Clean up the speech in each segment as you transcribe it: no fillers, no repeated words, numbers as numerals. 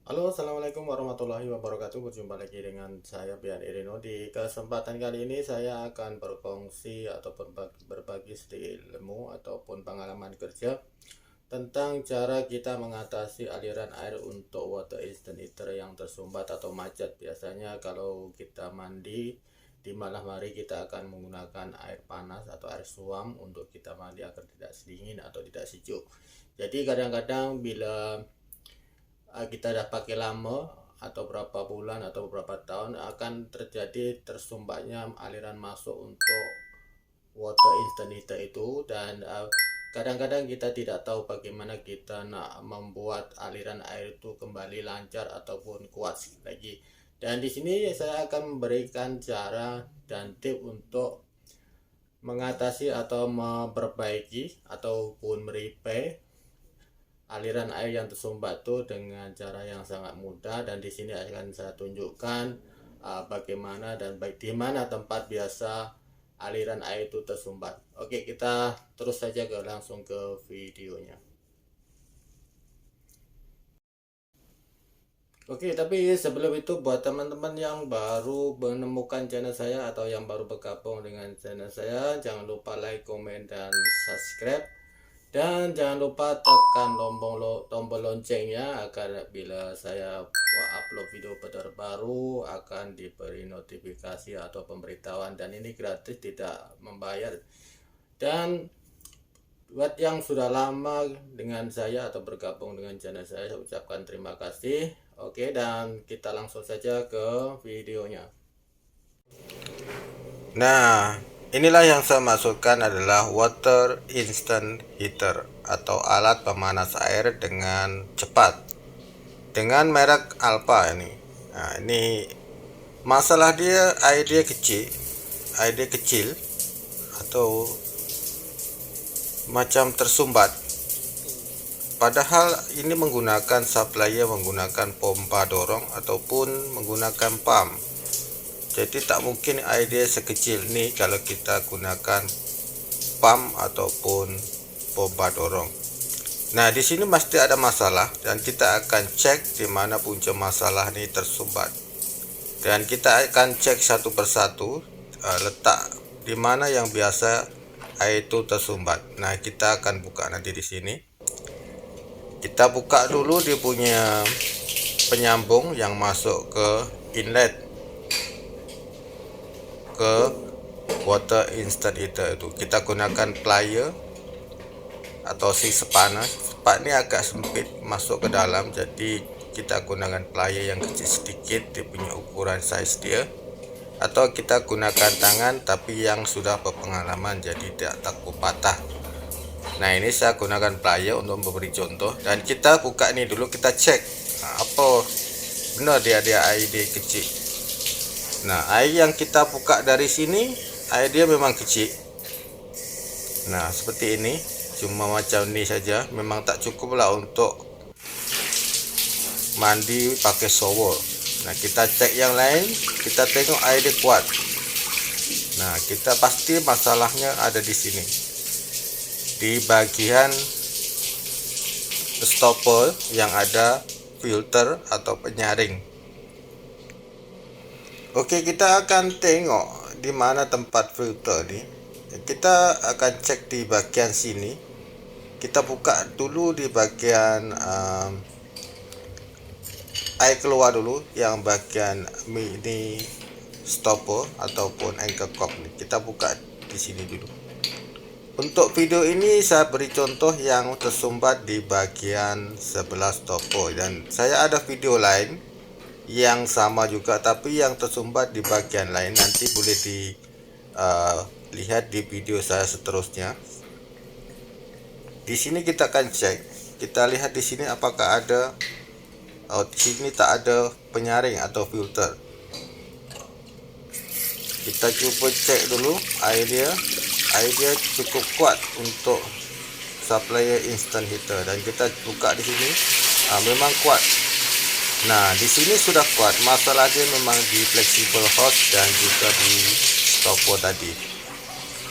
Halo, assalamualaikum warahmatullahi wabarakatuh. Berjumpa lagi dengan saya Bian Irino. Di kesempatan kali ini saya akan berkongsi ataupun berbagi sedikit ilmu ataupun pengalaman kerja tentang cara kita mengatasi aliran air untuk water instant heater yang tersumbat atau macet. Biasanya kalau kita mandi di malam hari kita akan menggunakan air panas atau air suam untuk kita mandi agar tidak sedingin atau tidak sejuk. Jadi kadang-kadang bila kita dah pakai lama atau berapa bulan atau beberapa tahun akan terjadi tersumbatnya aliran masuk untuk water instant heater itu, dan kadang-kadang kita tidak tahu bagaimana kita nak membuat aliran air itu kembali lancar ataupun kuat lagi. Dan di sini saya akan memberikan cara dan tip untuk mengatasi atau memperbaiki ataupun merepair aliran air yang tersumbat itu dengan cara yang sangat mudah. Dan di sini akan saya tunjukkan bagaimana dan baik di mana tempat biasa aliran air itu tersumbat. Oke, kita terus saja langsung ke videonya. Oke, tapi sebelum itu buat teman-teman yang baru menemukan channel saya atau yang baru bergabung dengan channel saya, jangan lupa like, komen, dan subscribe. Dan jangan lupa tekan tombol loncengnya agar bila saya upload video terbaru akan diberi notifikasi atau pemberitahuan, dan ini gratis, tidak membayar. Dan buat yang sudah lama dengan saya atau bergabung dengan channel saya ucapkan terima kasih. Oke, dan kita langsung saja ke videonya. Nah, inilah yang saya maksudkan adalah water instant heater atau alat pemanas air dengan cepat dengan merek Alpha ini. Nah, ini masalah dia, air dia kecil atau macam tersumbat. Padahal ini menggunakan supplier menggunakan pompa dorong ataupun menggunakan pump. Jadi tak mungkin air dia sekecil ini kalau kita gunakan pump ataupun pompa dorong. Nah, di sini mesti ada masalah dan kita akan cek di mana punca masalah ini tersumbat. Dan kita akan cek satu persatu letak di mana yang biasa air itu tersumbat. Nah, kita akan buka nanti di sini. Kita buka dulu dia punya penyambung yang masuk ke inlet ke water instant heater itu. Kita gunakan plier atau si sepat ini agak sempit masuk ke dalam, jadi kita gunakan plier yang kecil sedikit, dia punya ukuran size dia, atau kita gunakan tangan tapi yang sudah berpengalaman jadi tidak takut patah. Nah, ini saya gunakan plier untuk memberi contoh, dan kita buka ini dulu, kita cek apa benar dia air dia kecil. Nah, air yang kita buka dari sini air dia memang kecil. Nah, seperti ini, cuma macam ini saja, memang tak cukup lah untuk mandi pakai shower. Nah, kita cek yang lain, kita tengok air dia kuat. Nah, kita pasti masalahnya ada di sini, di bagian stopper yang ada filter atau penyaring. Oke, kita akan tengok di mana tempat filter ini. Kita akan cek di bagian sini. Kita buka dulu di bagian air keluar dulu, yang bagian mini stopper ataupun anchor cock. Kita buka di sini dulu. Untuk video ini saya beri contoh yang tersumbat di bagian sebelah stopper, dan saya ada video lain yang sama juga tapi yang tersumbat di bagian lain, nanti boleh dilihat di video saya seterusnya. Di sini kita akan cek, kita lihat di sini apakah ada, di sini tak ada penyaring atau filter. Kita coba cek dulu air dia cukup kuat untuk supplier instant heater, dan kita buka di sini, memang kuat. Nah, di sini sudah kuat, masalah dia memang di flexible hose dan juga di stopper tadi.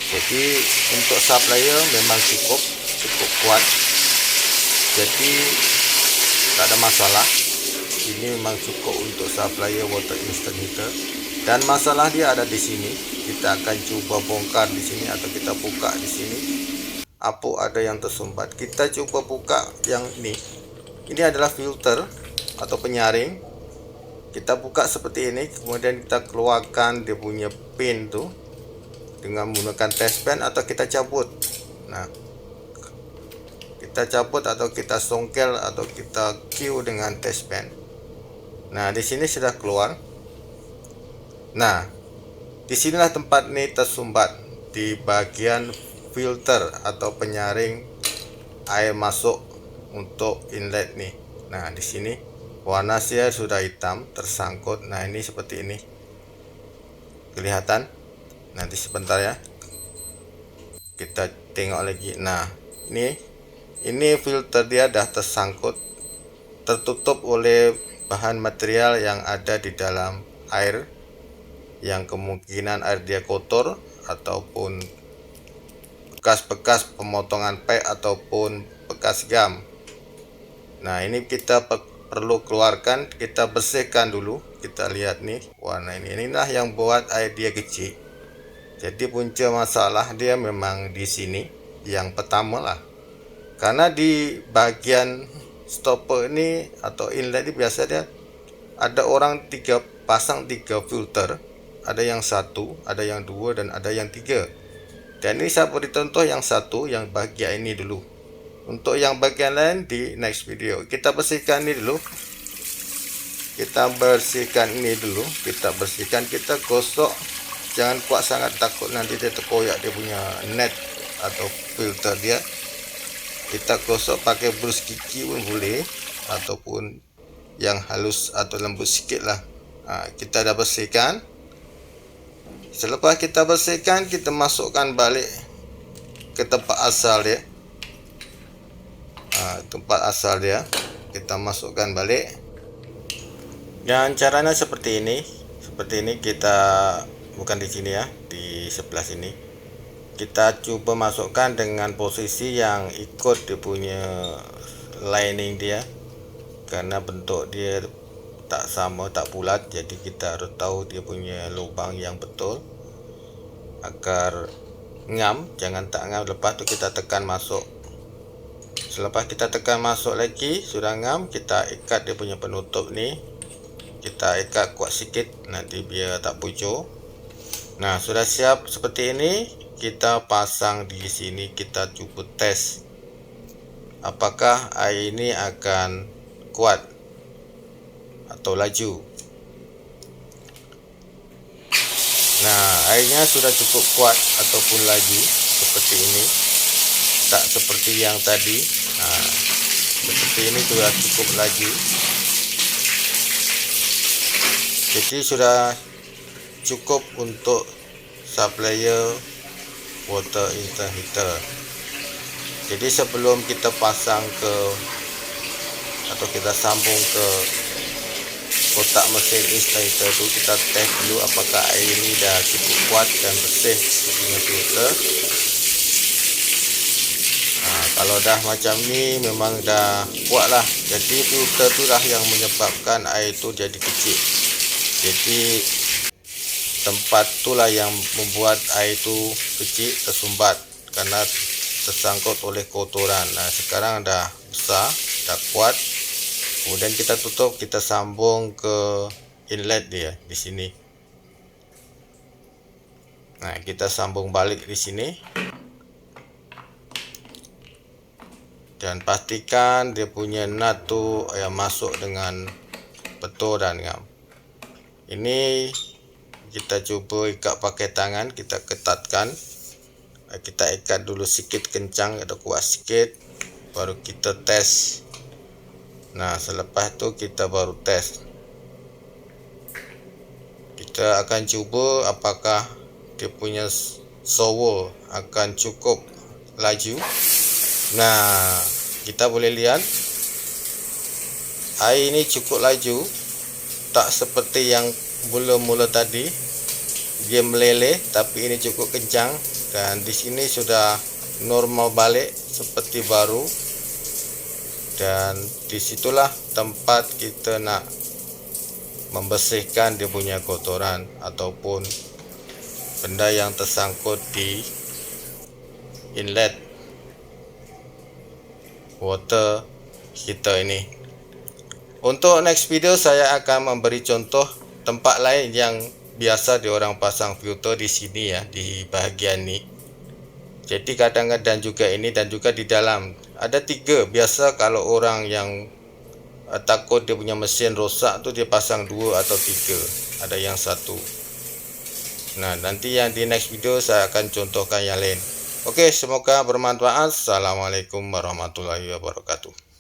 Jadi untuk supplier memang cukup kuat, jadi tak ada masalah. ini memang cukup untuk supplier water instant heater. Dan masalah dia ada di sini. Kita akan coba bongkar di sini atau kita buka di sini. Apa ada yang tersumbat? Kita coba buka yang ini. Ini adalah filter atau penyaring. Kita buka seperti ini, kemudian kita keluarkan dia punya pin tuh dengan menggunakan test pen atau kita cabut. Nah, kita cabut atau kita songkel atau kita Q dengan test pen. Nah, di sini sudah keluar. Nah, disinilah tempat ini tersumbat di bagian filter atau penyaring air masuk untuk inlet nih. Nah, di sini warna saya sudah hitam tersangkut. Nah, ini seperti ini kelihatan. Nanti sebentar ya, kita tengok lagi. Nah, ini filter dia dah tersangkut, tertutup oleh bahan material yang ada di dalam air, yang kemungkinan air dia kotor ataupun bekas-bekas pemotongan pipe ataupun bekas gam. Nah, ini kita perlu keluarkan, kita bersihkan dulu. Kita lihat nih warna inilah yang buat air dia kecil. Jadi punca masalah dia memang di sini yang pertama lah, karena di bagian stopper ini atau inlet ini biasa dia ada orang pasang tiga filter, ada yang satu, ada yang dua, dan ada yang tiga. Dan ini saya beri contoh yang satu, yang bagian ini dulu. Untuk yang bagian lain di next video. Kita bersihkan ini dulu. Kita bersihkan ini dulu. Kita bersihkan, kita gosok. Jangan kuat sangat, takut nanti dia terkoyak dia punya net atau filter dia. Kita gosok pakai brush gigi pun boleh, ataupun yang halus atau lembut sedikit lah. Nah, kita dah bersihkan. Selepas kita bersihkan, kita masukkan balik ke tempat asal dia. Tempat asal dia kita masukkan balik. Dan caranya seperti ini. Seperti ini, kita bukan di sini ya, di sebelah sini. Kita coba masukkan dengan posisi yang ikut dia punya lining dia, karena bentuk dia tak sama, tak bulat, jadi kita harus tahu dia punya lubang yang betul agar ngam, jangan tak ngam. Lepas tu kita tekan masuk. Selepas kita tekan masuk lagi sudah ngam, kita ikat dia punya penutup ni. Kita ikat kuat sikit nanti biar tak bocor. Nah, sudah siap seperti ini. Kita pasang di sini, kita cuba tes apakah air ini akan kuat atau laju. Nah, airnya sudah cukup kuat ataupun laju seperti ini, tak seperti yang tadi. Nah, seperti ini sudah cukup laju, jadi sudah cukup untuk supplier water instant heater. Jadi sebelum kita pasang ke atau kita sambung ke kotak mesin instant heater itu, kita tes dulu apakah air ini dah cukup kuat dan bersih dengan filter. Nah, kalau dah macam ni memang dah kuat lah. Jadi filter tu lah yang menyebabkan air itu jadi kecil. Jadi tempat itulah yang membuat air itu kecil, tersumbat karena tersangkut oleh kotoran. Nah, sekarang dah besar, dah kuat. Kemudian kita tutup, kita sambung ke inlet dia di sini. Nah, kita sambung balik di sini. Dan pastikan dia punya nut tu yang masuk dengan betul dan ngam. Ini kita coba ikat pakai tangan, kita ketatkan. Kita ikat dulu sikit kencang atau kuat sikit, baru kita tes. Nah, selepas itu kita baru tes. Kita akan cuba apakah dia punya shower akan cukup laju. Nah, kita boleh lihat air ini cukup laju, tak seperti yang mula-mula tadi dia meleleh, tapi ini cukup kencang. Dan di sini sudah normal balik seperti baru. dan disitulah tempat kita nak membersihkan dia punya kotoran ataupun benda yang tersangkut di inlet water heater ini. Untuk next video saya akan memberi contoh tempat lain yang biasa diorang pasang filter di sini ya, di bahagian ini. Jadi kadang-kadang juga ini dan juga di dalam ada 3. Biasa kalau orang yang takut dia punya mesin rosak tuh dia pasang 2 atau 3, ada yang 1. Nah, nanti yang di next video saya akan contohkan yang lain. Oke, semoga bermanfaat. Assalamualaikum warahmatullahi wabarakatuh.